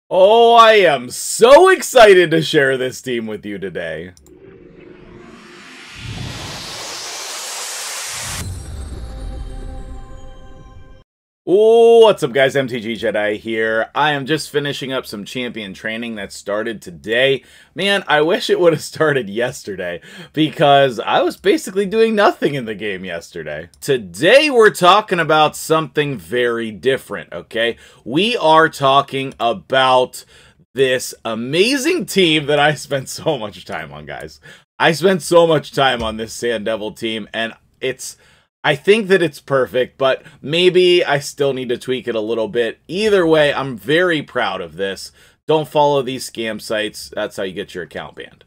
Oh, I am so excited to share this team with you today. What's up guys, MtgJedi here. I am just finishing up some champion training that started today. Man, I wish it would have started yesterday because I was basically doing nothing in the game yesterday. Today we're talking about something very different, okay? We are talking about this amazing team that I spent so much time on, guys. I spent so much time on this Sand Devil team, and I think that it's perfect, but maybe I still need to tweak it a little bit. Either way, I'm very proud of this. Don't follow these scam sites. That's how you get your account banned.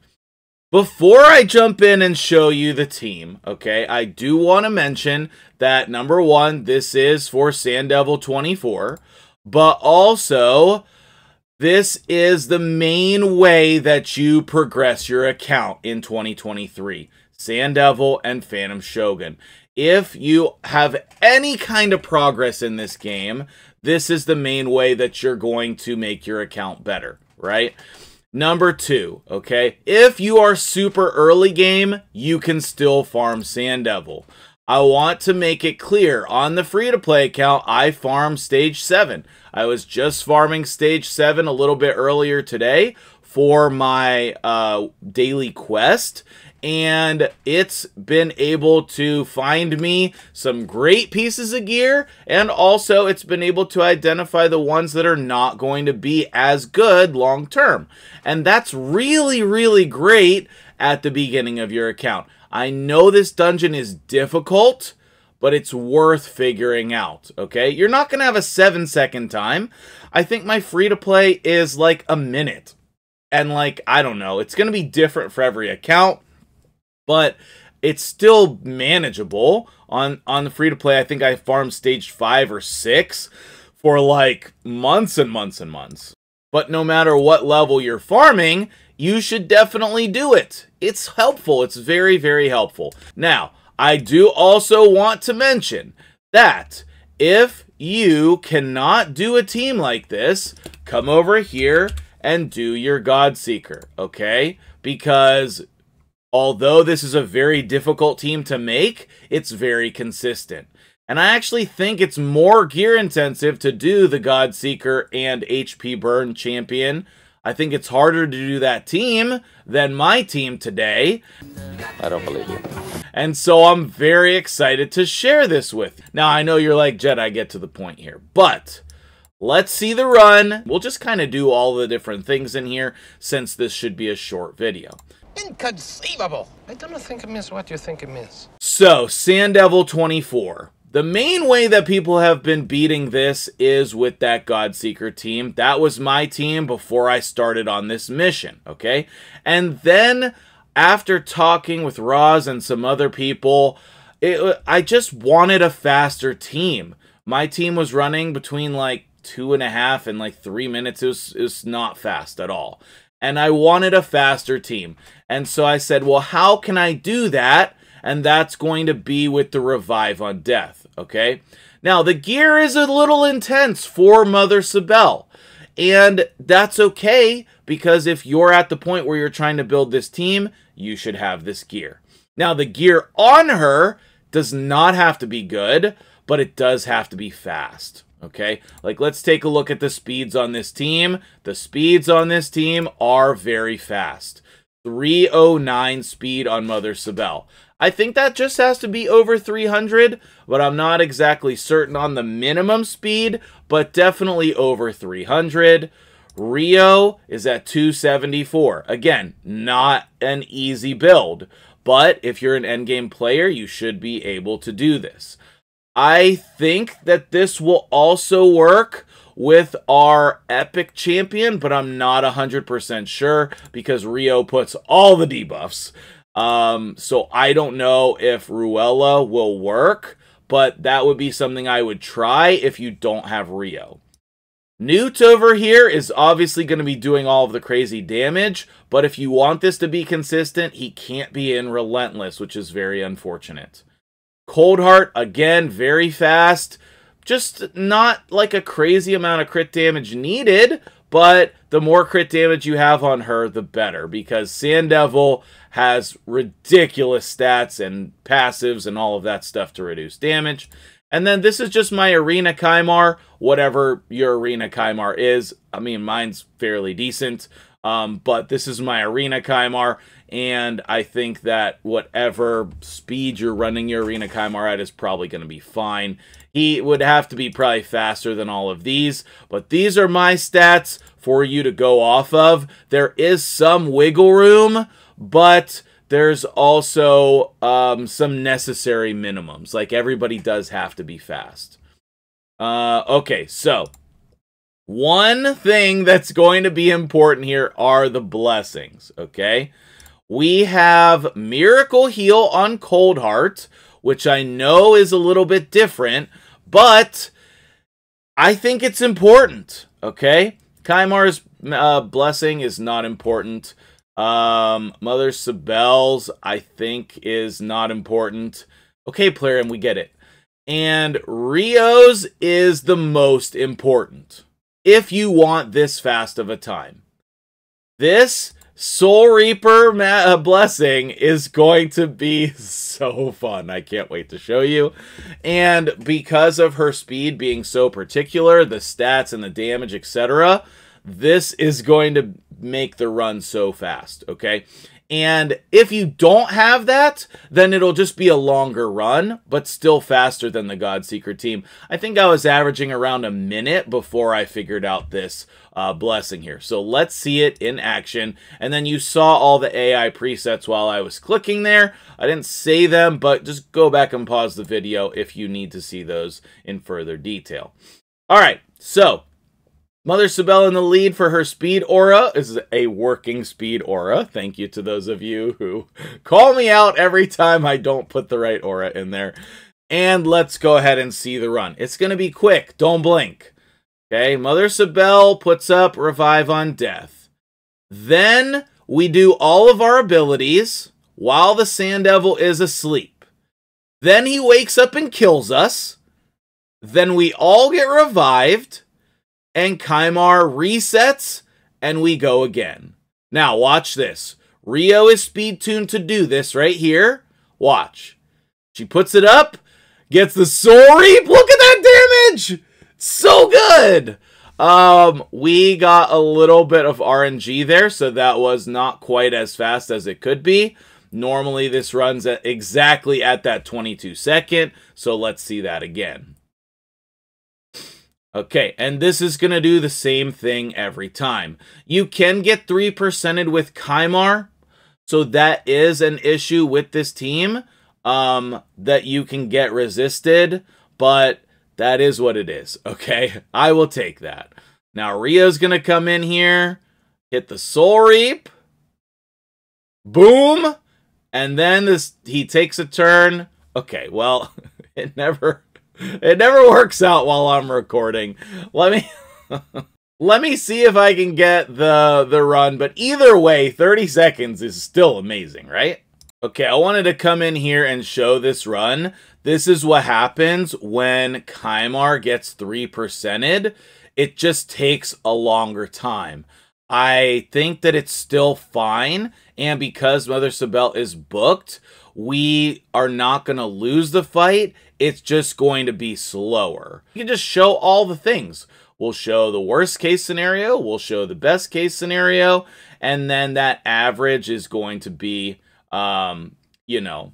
Before I jump in and show you the team, okay, I do want to mention that, number one, this is for Sand Devil 24, but also this is the main way that you progress your account in 2023. Sand Devil and Phantom Shogun. If you have any kind of progress in this game, this is the main way that you're going to make your account better, right? Number two, okay, if you are super early game, you can still farm Sand Devil. I want to make it clear, on the free-to-play account, I farm Stage 7. I was just farming Stage 7 a little bit earlier today for my daily quest, and it's been able to find me some great pieces of gear, and also it's been able to identify the ones that are not going to be as good long term. And that's really, really great at the beginning of your account. I know this dungeon is difficult, but it's worth figuring out, okay? You're not going to have a 7-second time. I think my free-to-play is like a minute. And like, I don't know, it's going to be different for every account, but it's still manageable. On the free-to-play, I think I farmed Stage 5 or 6 for like months and months and months. But no matter what level you're farming, you should definitely do it. It's helpful. It's very, very helpful. Now, I do also want to mention that if you cannot do a team like this, come over here and do your God Seeker, okay? Because although this is a very difficult team to make, it's very consistent. And I actually think it's more gear intensive to do the God Seeker and HP Burn Champion. I think it's harder to do that team than my team today. I don't believe you. And so I'm very excited to share this with you. Now, I know you're like, Jedi, get to the point here. But let's see the run. We'll just kind of do all the different things in here since this should be a short video. Inconceivable! I don't think it means what you think it means. So, Sand Devil 24. The main way that people have been beating this is with that God Seeker team. That was my team before I started on this mission, okay? And then, after talking with Roz and some other people, I just wanted a faster team. My team was running between like 2.5 and like 3 minutes. It was not fast at all. And I wanted a faster team. And so I said, well, how can I do that? And that's going to be with the Revive on Death, okay? Now, the gear is a little intense for Mother Sibel. And that's okay, because if you're at the point where you're trying to build this team, you should have this gear. Now, the gear on her does not have to be good, but it does have to be fast. Okay, like let's take a look at the speeds on this team. The speeds on this team are very fast. 309 speed on Mother Sibel. I think that just has to be over 300, but I'm not exactly certain on the minimum speed, but definitely over 300. Rio is at 274. Again, not an easy build, but if you're an endgame player, you should be able to do this. I think that this will also work with our Epic Champion, but I'm not 100% sure because Rio puts all the debuffs. So I don't know if Ruella will work, but that would be something I would try if you don't have Rio. Newt over here is obviously going to be doing all of the crazy damage, but if you want this to be consistent, he can't be in Relentless, which is very unfortunate. Coldheart, again, very fast. Just not like a crazy amount of crit damage needed, but the more crit damage you have on her, the better, because Sand Devil has ridiculous stats and passives and all of that stuff to reduce damage. And then this is just my Arena Kymar, whatever your Arena Kymar is. I mean, mine's fairly decent, but this is my Arena Kymar, and I think that whatever speed you're running your Arena Kymar at is probably going to be fine. He would have to be probably faster than all of these, but these are my stats for you to go off of. There is some wiggle room, but there's also some necessary minimums. Like, everybody does have to be fast. Okay, so one thing that's going to be important here are the blessings, okay? We have Miracle Heal on Cold Heart, which I know is a little bit different, but I think it's important, okay? Kymar's blessing is not important. Mother Sibel's, I think, is not important. Okay, Plarium, we get it. And Rio's is the most important, if you want this fast of a time. This Soul Reaper blessing is going to be so fun. I can't wait to show you. And because of her speed being so particular, the stats and the damage, etc., this is going to make the run so fast, okay? And if you don't have that, then it'll just be a longer run, but still faster than the Godseeker team. I think I was averaging around a minute before I figured out this blessing here. So let's see it in action. And then you saw all the AI presets while I was clicking there. I didn't say them, but just go back and pause the video if you need to see those in further detail. All right, so Mother Sibel in the lead for her speed aura. This is a working speed aura. Thank you to those of you who call me out every time I don't put the right aura in there. And let's go ahead and see the run. It's going to be quick. Don't blink. Okay, Mother Sibel puts up Revive on Death. Then we do all of our abilities while the Sand Devil is asleep. Then he wakes up and kills us. Then we all get revived. And Kymar resets, and we go again. Now, watch this. Rio is speed tuned to do this right here. Watch. She puts it up, gets the Soul Reap. Look at that damage! So good! We got a little bit of RNG there, so that was not quite as fast as it could be. Normally, this runs at exactly at that 22 second, so let's see that again. Okay, and this is going to do the same thing every time. You can get 3%ed with Kymar, so that is an issue with this team, that you can get resisted, but that is what it is, okay? I will take that. Now, Rio's going to come in here, hit the Soul Reap, boom, and then he takes a turn. Okay, well, it never works out while I'm recording. Let me see if I can get the run, but either way, 30 seconds is still amazing, right? Okay, I wanted to come in here and show this run. This is what happens when Kymar gets 3%ed. It just takes a longer time. I think that it's still fine, and because Mother Sibel is booked, we are not going to lose the fight. It's just going to be slower. You can just show all the things. We'll show the worst case scenario, we'll show the best case scenario, and then that average is going to be, you know,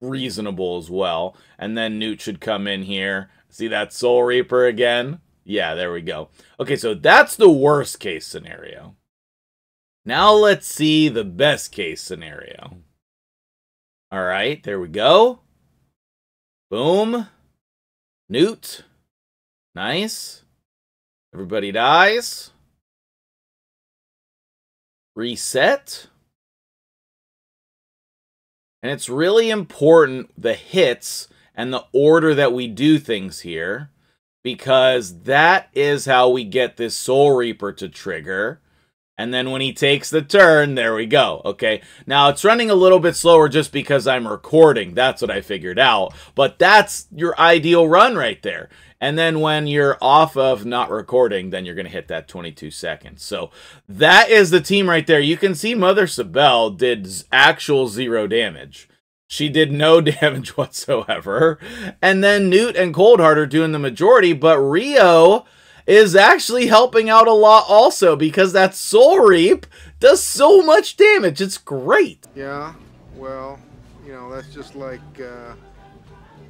reasonable as well. And then Newt should come in here. See that Soul Reaper again? Yeah, there we go. Okay, so that's the worst case scenario. Now let's see the best case scenario. All right, there we go. Boom. Newt. Nice. Everybody dies. Reset. And it's really important, the hits and the order that we do things here, because that is how we get this Soul Reaper to trigger. And then when he takes the turn, there we go, okay? Now, it's running a little bit slower just because I'm recording. That's what I figured out. But that's your ideal run right there. And then when you're off of not recording, then you're going to hit that 22 seconds. So that is the team right there. You can see Mother Sibel did actual 0 damage. She did no damage whatsoever. And then Newt and Coldheart are doing the majority, but Rio is actually helping out a lot also because that Soul Reap does so much damage. It's great. Yeah, well, you know, that's just like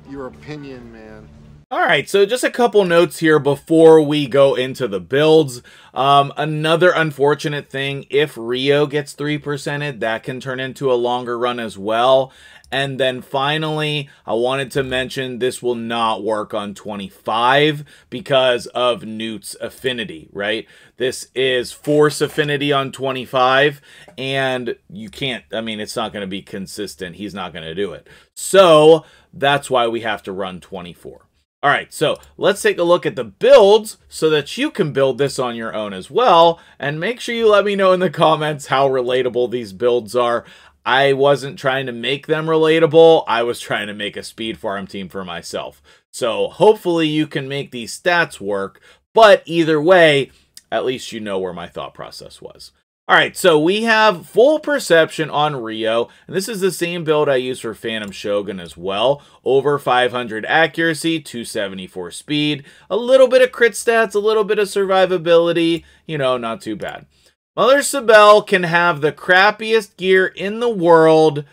your opinion, man. Alright, so just a couple notes here before we go into the builds. Another unfortunate thing, if Rio gets 3%ed, that can turn into a longer run as well. And then finally, I wanted to mention this will not work on 25 because of Newt's affinity, right? This is force affinity on 25, and you can't, I mean, it's not going to be consistent. He's not going to do it. So that's why we have to run 24. All right, so let's take a look at the builds so that you can build this on your own as well. And make sure you let me know in the comments how relatable these builds are. I wasn't trying to make them relatable. I was trying to make a speed farm team for myself. So hopefully you can make these stats work. But either way, at least you know where my thought process was. All right, so we have full perception on Rio, and this is the same build I use for Phantom Shogun as well. Over 500 accuracy, 274 speed, a little bit of crit stats, a little bit of survivability, you know, not too bad. Mother Sibel can have the crappiest gear in the world.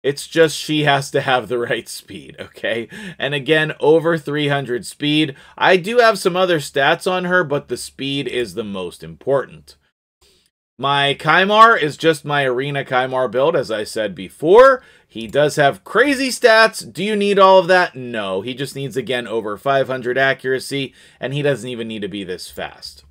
It's just she has to have the right speed, okay? And again, over 300 speed. I do have some other stats on her, but the speed is the most important. My Kymar is just my Arena Kymar build, as I said before. He does have crazy stats. Do you need all of that? No. He just needs, again, over 500 accuracy, and he doesn't even need to be this fast.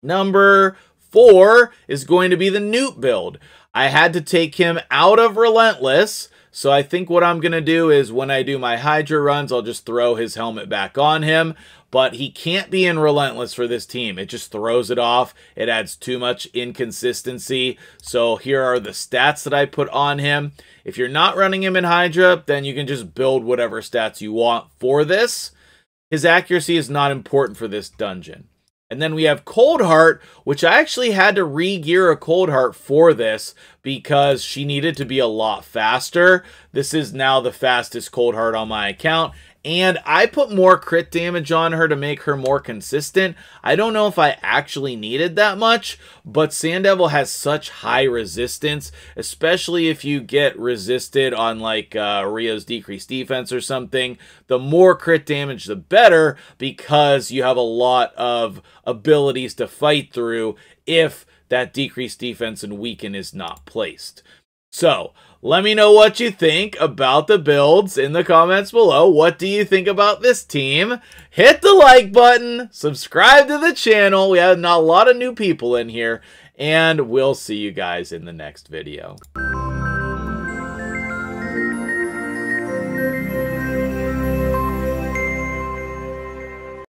Number 4 is going to be the Newt build. I had to take him out of Relentless, so I think what I'm going to do is when I do my Hydra runs, I'll just throw his helmet back on him. But he can't be in Relentless for this team. It just throws it off. It adds too much inconsistency. So here are the stats that I put on him. If you're not running him in Hydra, then you can just build whatever stats you want for this. His accuracy is not important for this dungeon. And then we have Coldheart, which I actually had to re-gear a Coldheart for this because she needed to be a lot faster. This is now the fastest Coldheart on my account. And I put more crit damage on her to make her more consistent. I don't know if I actually needed that much, but Sand Devil has such high resistance, especially if you get resisted on like Rio's decreased defense or something. The more crit damage, the better, because you have a lot of abilities to fight through if that decreased defense and weaken is not placed. So, let me know what you think about the builds in the comments below. What do you think about this team? Hit the like button, subscribe to the channel. We have a lot of new people in here, and we'll see you guys in the next video.